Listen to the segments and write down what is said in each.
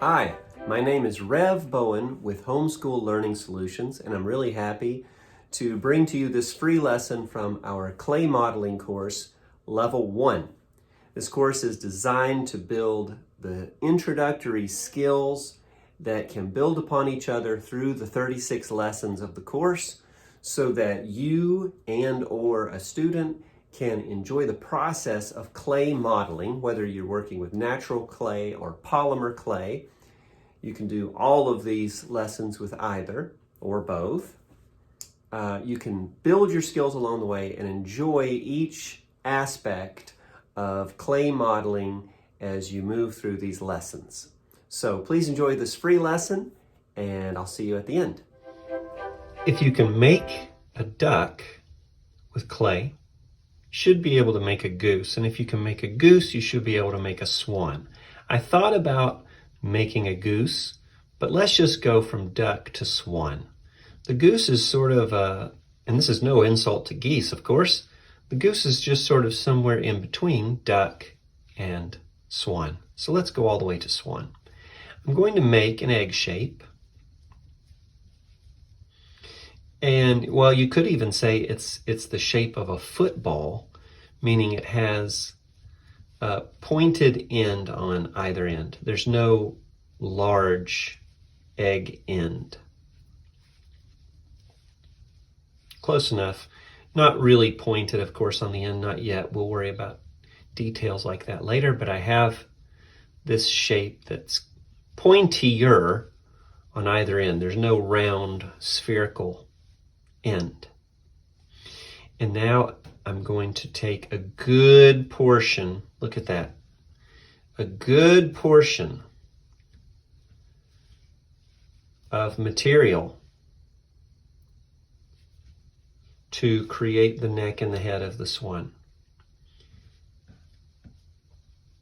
Hi, my name is Rev Bowen with Homeschool Learning Solutions, and I'm really happy to bring to you this free lesson from our clay modeling course, Level 1. This course is designed to build the introductory skills that can build upon each other through the 36 lessons of the course so that you and/or a student can enjoy the process of clay modeling, whether you're working with natural clay or polymer clay. You can do all of these lessons with either or both. You can build your skills along the way and enjoy each aspect of clay modeling as you move through these lessons. So please enjoy this free lesson, and I'll see you at the end. If you can make a duck with clay, you should be able to make a goose. And if you can make a goose, you should be able to make a swan. I thought about making a goose, but let's just go from duck to swan. The goose is sort of and this is no insult to geese, of course, the goose is just sort of somewhere in between duck and swan. So let's go all the way to swan. I'm going to make an egg shape. And well, you could even say it's the shape of a football, meaning it has a pointed end on either end. There's no large egg end. Close enough. Not really pointed, of course, on the end, not yet. We'll worry about details like that later, but I have this shape that's pointier on either end. There's no round spherical end. And now I'm going to take a good portion, look at that, a good portion of material to create the neck and the head of the swan.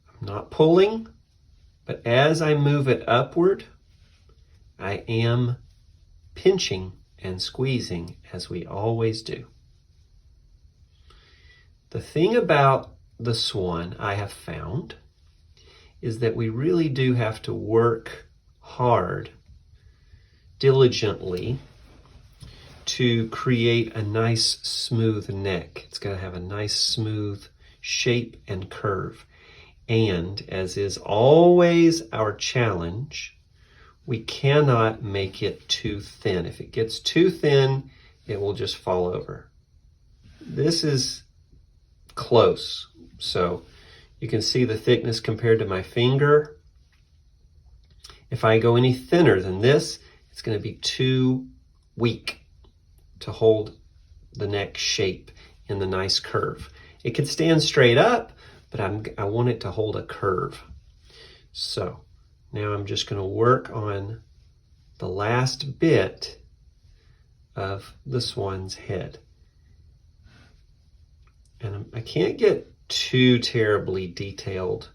I'm not pulling, but as I move it upward, I am pinching and squeezing, as we always do. The thing about the swan, I have found, is that we really do have to work hard, diligently, to create a nice smooth neck. It's got to have a nice smooth shape and curve. And as is always our challenge, we cannot make it too thin. If it gets too thin, it will just fall over. This is close. So you can see the thickness compared to my finger. If I go any thinner than this, it's going to be too weak to hold the neck shape in the nice curve. It can stand straight up, but I want it to hold a curve. So now I'm just going to work on the last bit of the swan's head. And I can't get too terribly detailed,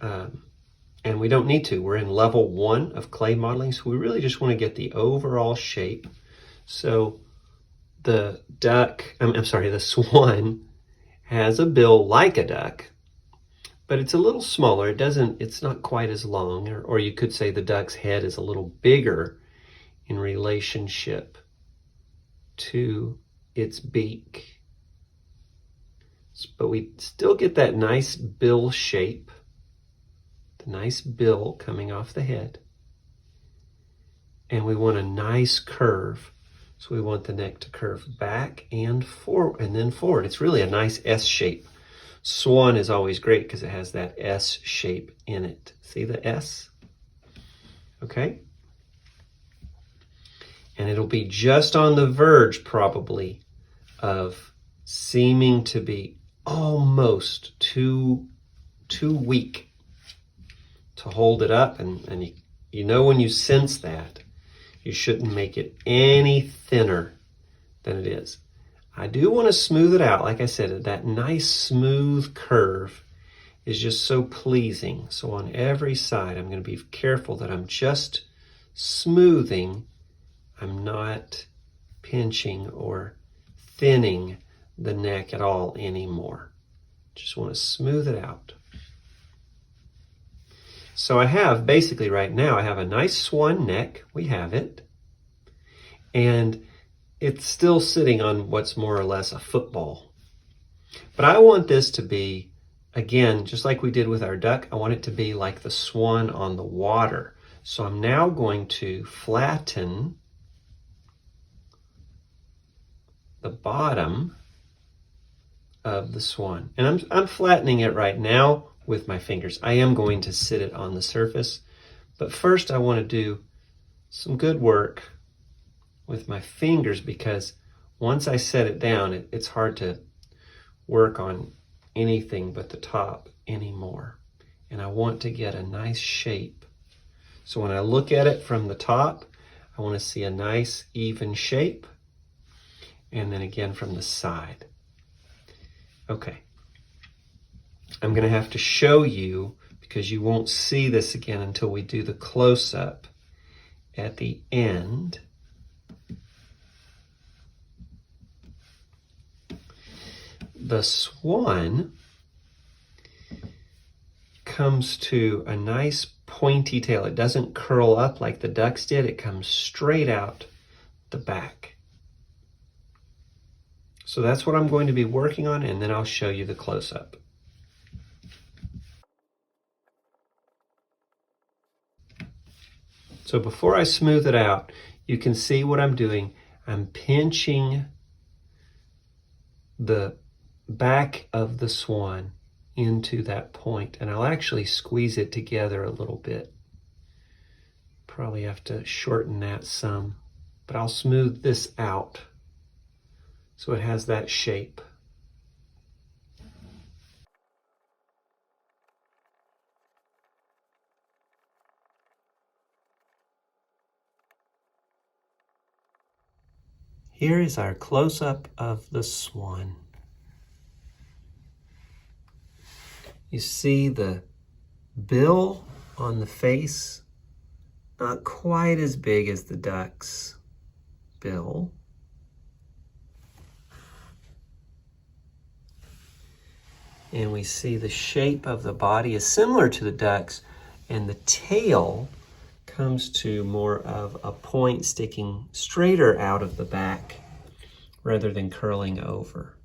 and we don't need to. We're in level 1 of clay modeling, so we really just want to get the overall shape. So the the swan has a bill like a duck, but it's a little smaller. It's not quite as long, or you could say the duck's head is a little bigger in relationship to its beak. But we still get that nice bill shape, the nice bill coming off the head. And we want a nice curve. So we want the neck to curve back and forward, and then forward. It's really a nice S shape. Swan is always great because it has that S shape in it. See the S? Okay. And it'll be just on the verge, probably, of seeming to be almost too weak to hold it up. And you know when you sense that, you shouldn't make it any thinner than it is. I do want to smooth it out. Like I said, that nice smooth curve is just so pleasing. So on every side, I'm going to be careful that I'm just smoothing. I'm not pinching or thinning the neck at all anymore. Just want to smooth it out. So I have, basically right now, I have a nice swan neck. We have it. And it's still sitting on what's more or less a football. But I want this to be, again, just like we did with our duck, I want it to be like the swan on the water. So I'm now going to flatten the bottom of the swan. And I'm flattening it right now with my fingers. I am going to sit it on the surface, but first I want to do some good work with my fingers, because once I set it down, it's hard to work on anything but the top anymore. And I want to get a nice shape. So when I look at it from the top, I want to see a nice even shape. And then again from the side. Okay. I'm going to have to show you, because you won't see this again until we do the close-up at the end. The swan comes to a nice pointy tail. It doesn't curl up like the ducks did. It comes straight out the back. So that's what I'm going to be working on, and then I'll show you the close-up. So before I smooth it out, you can see what I'm doing. I'm pinching the back of the swan into that point, and I'll actually squeeze it together a little bit. Probably have to shorten that some, but I'll smooth this out so it has that shape. Here is our close-up of the swan. You see the bill on the face, not quite as big as the duck's bill. And we see the shape of the body is similar to the duck's, and the tail comes to more of a point sticking straighter out of the back rather than curling over.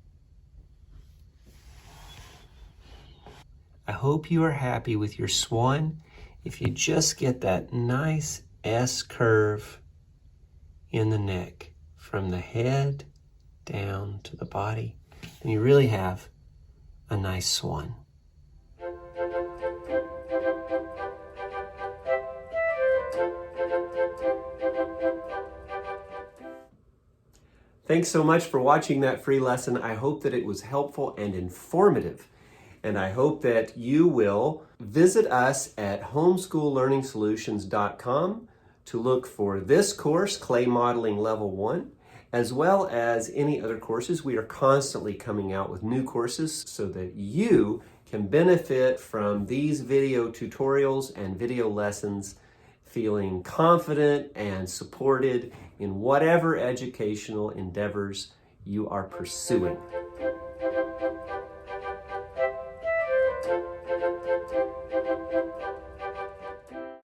I hope you are happy with your swan. If you just get that nice S curve in the neck from the head down to the body, then you really have a nice swan. Thanks so much for watching that free lesson. I hope that it was helpful and informative. And I hope that you will visit us at homeschoollearningsolutions.com to look for this course, Clay Modeling Level 1, as well as any other courses. We are constantly coming out with new courses so that you can benefit from these video tutorials and video lessons, feeling confident and supported in whatever educational endeavors you are pursuing.